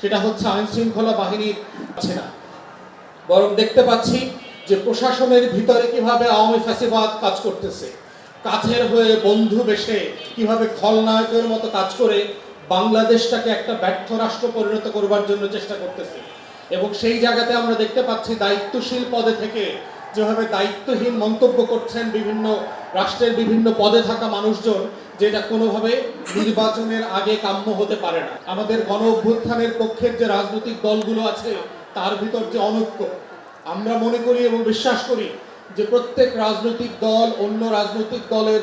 সেটা হচ্ছে আইন শৃঙ্খলা বাহিনীর আছে না, বরং দেখতে পাচ্ছি যে প্রশাসনের ভিতরে কিভাবে আওয়ামী ফ্যাসিবাদ কাজ করতেছে, কাছের হয়ে বন্ধু বেশে কিভাবে খলনায়কের মতো কাজ করে বাংলাদেশটাকে একটা ব্যর্থ রাষ্ট্র পরিণত করবার জন্য চেষ্টা করতেছে। এবং সেই জায়গাতে আমরা দেখতে পাচ্ছি দায়িত্বশীল পদে থেকে যেভাবে দায়িত্বহীন মন্তব্য করছেন বিভিন্ন রাষ্ট্রের বিভিন্ন পদে থাকা মানুষজন, যেটা কোনোভাবে নির্বাচনের আগে কাম্য হতে পারে না। আমাদের গণ অভ্যুত্থানের পক্ষের যে রাজনৈতিক দলগুলো আছে তার ভিতর যে অনৈক্য, আমরা মনে করি এবং বিশ্বাস করি যে প্রত্যেক রাজনৈতিক দল অন্য রাজনৈতিক দলের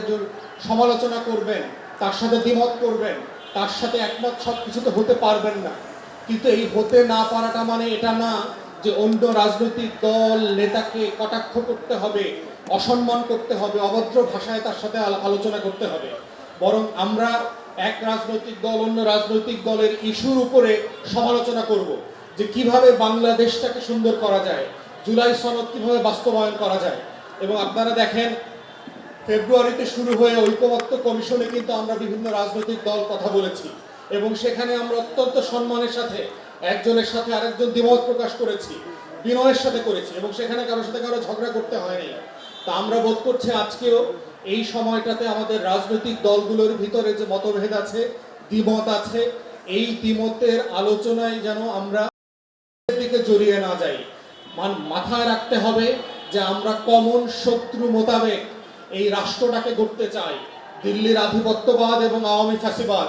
সমালোচনা করবেন, তার সাথে দ্বিমত করবেন, তার সাথে একমত সব কিছুতে হতে পারবেন না। কিন্তু এই হতে না পারাটা মানে এটা না যে অন্য রাজনৈতিক দল নেতাকে কটাক্ষ করতে হবে, অসম্মান করতে হবে, অভদ্র ভাষায় তার সাথে আলোচনা করতে হবে। বরং আমরা এক রাজনৈতিক দল অন্য রাজনৈতিক দলের ইস্যুর উপরে সমালোচনা করব যে কিভাবে বাংলাদেশটাকে সুন্দর করা যায়, জুলাই সনদ কিভাবে বাস্তবায়ন করা যায়। এবং আপনারা দেখেন ফেব্রুয়ারিতে শুরু হয়ে ঐকমত্য কমিশনে কিন্তু আমরা বিভিন্ন রাজনৈতিক দল কথা বলেছি এবং সেখানে আমরা অত্যন্ত সম্মানের সাথে একজনের সাথে আরেকজন দ্বিমত প্রকাশ করেছি, বিনয়ের সাথে করেছি এবং সেখানে কারোর সাথে কারো ঝগড়া করতে হয়নি। তা আমরা বোধ করছি আজকেও এই সময়টাতে আমাদের রাজনৈতিক দলগুলোর ভিতরে যে মতভেদ আছে, দ্বিমত আছে, এই দ্বিমতের আলোচনায় যেন আমরা দিকে জড়িয়ে না যাই। মাথায় রাখতে হবে যে আমরা কমন শত্রু মোতাবেক এই রাষ্ট্রটাকে গড়তে চাই। দিল্লির আধিপত্যবাদ এবং আওয়ামী ফ্যাসিবাদ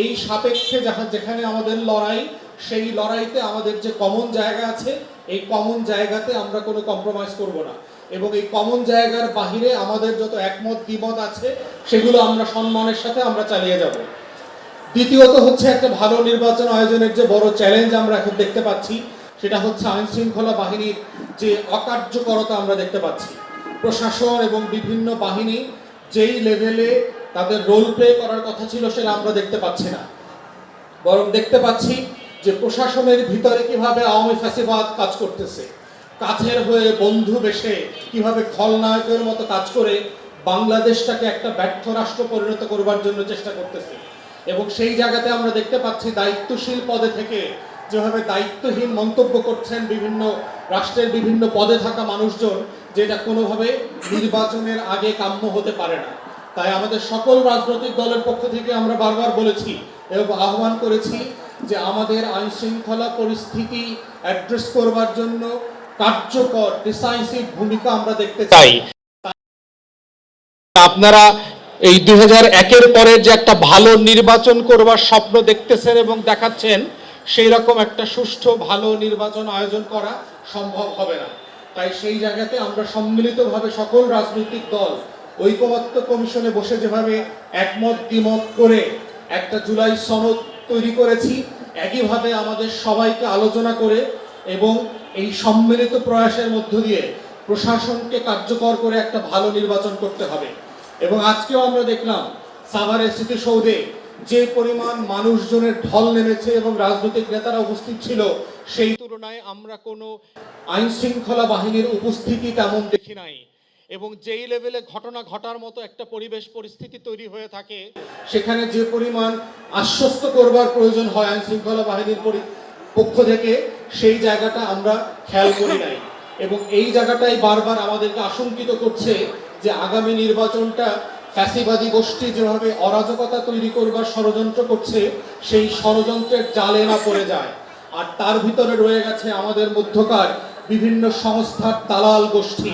এই সাপেক্ষে যেখানে আমাদের লড়াই, সেই লড়াইতে আমাদের যে কমন জায়গা আছে, এই কমন জায়গাতে আমরা কোনো কম্প্রোমাইজ করব না এবং এই কমন জায়গার বাহিরে আমাদের যত একমত দ্বিমত আছে সেগুলো আমরা সম্মানের সাথে আমরা চালিয়ে যাব। দ্বিতীয়ত হচ্ছে একটা ভালো নির্বাচন আয়োজনের যে বড় চ্যালেঞ্জ আমরা এখন দেখতে পাচ্ছি সেটা হচ্ছে আইন শৃঙ্খলা বাহিনীর যে অকার্যকরতা আমরা দেখতে পাচ্ছি। প্রশাসন এবং বিভিন্ন বাহিনী যেই লেভেলে তাদের রোল প্লে করার কথা ছিল সেটা আমরা দেখতে পাচ্ছি না, বরং দেখতে পাচ্ছি যে প্রশাসনের ভিতরে কিভাবে আওয়ামী ফ্যাসিবাদ কাজ করতেছে, কাছের হয়ে বন্ধু বেশে কিভাবে খলনায়কের মতো কাজ করে বাংলাদেশটাকে একটা ব্যর্থ রাষ্ট্র পরিণত করবার জন্য চেষ্টা করতেছে। এবং সেই জায়গাতে আমরা দেখতে পাচ্ছি দায়িত্বশীল পদে থেকে যেভাবে দায়িত্বহীন মন্তব্য করছেন বিভিন্ন রাষ্ট্রের বিভিন্ন পদে থাকা মানুষজন, যেটা কোনোভাবে নির্বাচনের আগে কাম্য হতে পারে না। তাই আমাদের সকল রাজনৈতিক দলের পক্ষ থেকে আমরা বারবার বলেছি এবং আহ্বান করেছি যে আমাদের আইন শৃঙ্খলা পরিস্থিতি অ্যাড্রেস করবার জন্য কার্যকর ডিসাইসিভ ভূমিকা আমরা দেখতে চাই। আপনারা এই 2001-এর পরে যে একটা ভালো নির্বাচন করবার স্বপ্ন দেখতেছেন এবং দেখাচ্ছেন, সেই রকম একটা সুষ্ঠু ভালো নির্বাচন আয়োজন করা সম্ভব হবে না। তাই সেই জায়গাতে আমরা সম্মিলিতভাবে সকল রাজনৈতিক দল ঐকমত্য কমিশনে বসে যেভাবে একমত দ্বিমত করে একটা জুলাই সনদ তৈরি করেছি, একইভাবে আমাদের সবাইকে আলোচনা করে এবং এই সম্মিলিত প্রয়াসের মধ্য দিয়ে প্রশাসনকে কার্যকর করে একটা ভালো নির্বাচন করতে হবে। এবং আজকেও আমরা দেখলাম সাভারের স্মৃতিসৌধে যে পরিমাণ মানুষজনের ঢল নেমেছে এবং রাজনৈতিক নেতারা উপস্থিত ছিল, সেই তুলনায় আমরা কোনো আইন শৃঙ্খলা বাহিনীর উপস্থিতি তেমন দেখি নাই। এবং যেই লেভেলে ঘটনা ঘটার মতো একটা পরিবেশ পরিস্থিতি তৈরি হয়ে থাকে, সেখানে যে পরিমাণ আশ্বস্ত করবার প্রয়োজন হয় আইন শৃঙ্খলা বাহিনীর পক্ষ থেকে, সেই জায়গাটা আমরা খেয়াল করি নাই। এবং এই জায়গাটাই বারবার আমাদেরকে আশঙ্কিত করছে যে আগামী নির্বাচনটা ফ্যাসিবাদী গোষ্ঠী যেভাবে অরাজকতা তৈরি করবার ষড়যন্ত্র করছে, সেই ষড়যন্ত্রের জালে না পড়ে যায়। আর তার ভিতরে রয়ে গেছে আমাদের মধ্যকার বিভিন্ন সংস্থার দালাল গোষ্ঠী,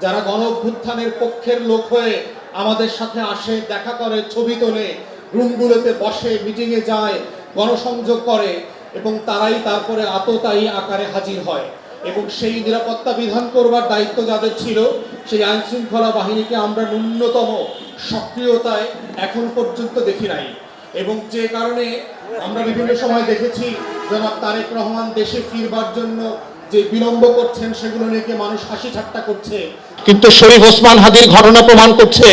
যারা গণ অভ্যুত্থানের পক্ষের লোক হয়ে আমাদের সাথে আসে, দেখা করে, ছবি তোলে, রুমগুলোতে বসে, মিটিংয়ে যায়, গণসংযোগ করে এবং তারাই তারপরে আততায়ী আকারে হাজির হয়। এবং সেই নিরাপত্তা বিধান করবার দায়িত্ব যাদের ছিল, সেই আইন শৃঙ্খলা বাহিনীকে আমরা ন্যূনতম সক্রিয়তায় এখন পর্যন্ত দেখি নাই। এবং যে কারণে আমরা বিভিন্ন সময় দেখেছি জনাব তারেক রহমান দেশে ফিরবার জন্য যে বিলম্ব করছেন, সেগুলো নিয়ে মানুষ হাসি ঠাট্টা করছে, কিন্তু শরীফ ওসমান হাদির ঘটনা প্রমাণ করছে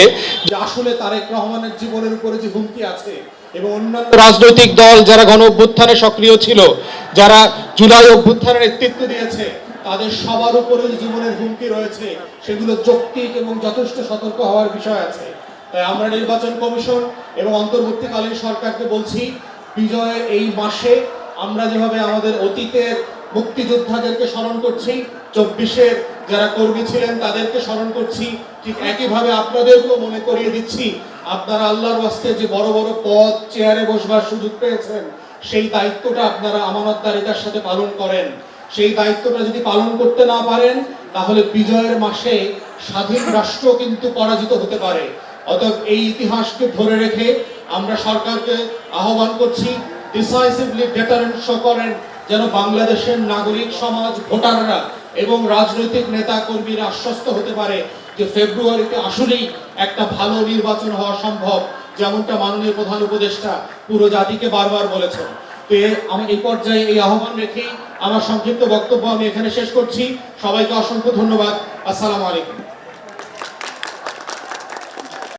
যে আসলে তারেক রহমানের জীবনের উপরে যে হুমকি আছে। এবং অন্যান্য রাজনৈতিক দল যারা গণ অভ্যুত্থানে সক্রিয় ছিল, যারা জুলাই অভ্যুত্থানের নেতৃত্ব দিয়েছে, তাদের সবার উপরে যে জীবনের হুমকি রয়েছে, সেগুলো যৌক্তিক এবং যথেষ্ট সতর্ক হওয়ার বিষয় আছে। তাই আমরা নির্বাচন কমিশন এবং অন্তর্বর্তীকালীন সরকারকে বলছি, বিজয়ের এই মাসে আমরা যেভাবে আমাদের অতীতের মুক্তিযোদ্ধাদেরকে স্মরণ করছি, 24-এর যারা কর্মী ছিলেন তাদেরকে স্মরণ করছি, ঠিক একইভাবে আপনাদেরকেও মনে করিয়ে দিচ্ছি আপনারা আল্লাহর ওয়াস্তে যে বড় বড় পদ চেয়ারে বসবার সুযোগ পেয়েছেন, সেই দায়িত্বটা আপনারা আমানতদারিতার সাথে পালন করেন। সেই দায়িত্বটা যদি পালন করতে না পারেন তাহলে বিজয়ের মাসে স্বাধীন রাষ্ট্র কিন্তু পরাজিত হতে পারে। অতএব এই ইতিহাসকে ধরে রেখে আমরা সরকারকে আহ্বান করছি ডিসাইসিভলি ডেটারেন্ট শো করেন, যেন বাংলাদেশের নাগরিক সমাজ, ভোটাররা এবং রাজনৈতিক নেতা কর্মীরা আশ্বস্ত হতে পারে যে ফেব্রুয়ারিতে আসলেই একটা ভালো নির্বাচন হওয়া সম্ভব, যেমনটা মাননীয় প্রধান উপদেষ্টা পুরো জাতিকে বারবার বলেছেন। তো আমি এই পর্যায়ে এই আহ্বান রেখেই আমার সংক্ষিপ্ত বক্তব্য আমি এখানে শেষ করছি। সবাইকে অসংখ্য ধন্যবাদ। আসসালামু আলাইকুম।